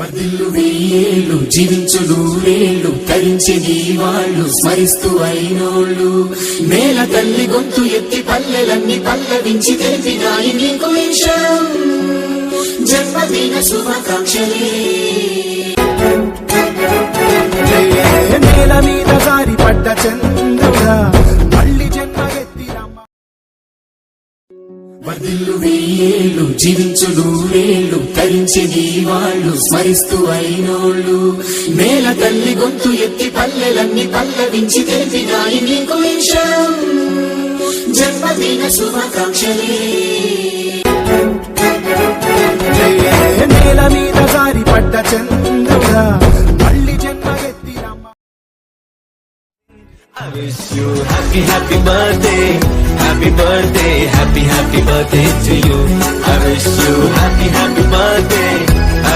వర్ధిల్లు వెయ్యేళ్ళు జీవించు నూరేళ్ళు తరించి నీ వాళ్ళు స్మరిస్తూ అయినోళ్ళు నేల తల్లి గొంతు ఎత్తి పల్లెలన్నీ పల్లవించి తెలిపినాయి నీకు విషయం జన్మదిన శుభాకాంక్షలే నేల మీద జారి పడ్డ చంద్రుడా మళ్ళీ జన్మ ఎత్తి వర్ధిల్లు వెయ్యేళ్ళు జీవించు నూరేళ్ళు తరించి నీ వాళ్ళు స్మరిస్తూ అయినోళ్ళు నేల తల్లి గొంతు ఎత్తి పల్లెలన్నీ పల్లవించి తెలిపినాయి నీకు విషయం జన్మదిన శుభాకాంక్షలే నేల మీద జారి పడ్డ చంద్రుడా మళ్ళీ జన్మ ఎత్తి I wish you happy, happy birthday, happy birthday, happy, happy birthday to you. I wish you happy, happy birthday.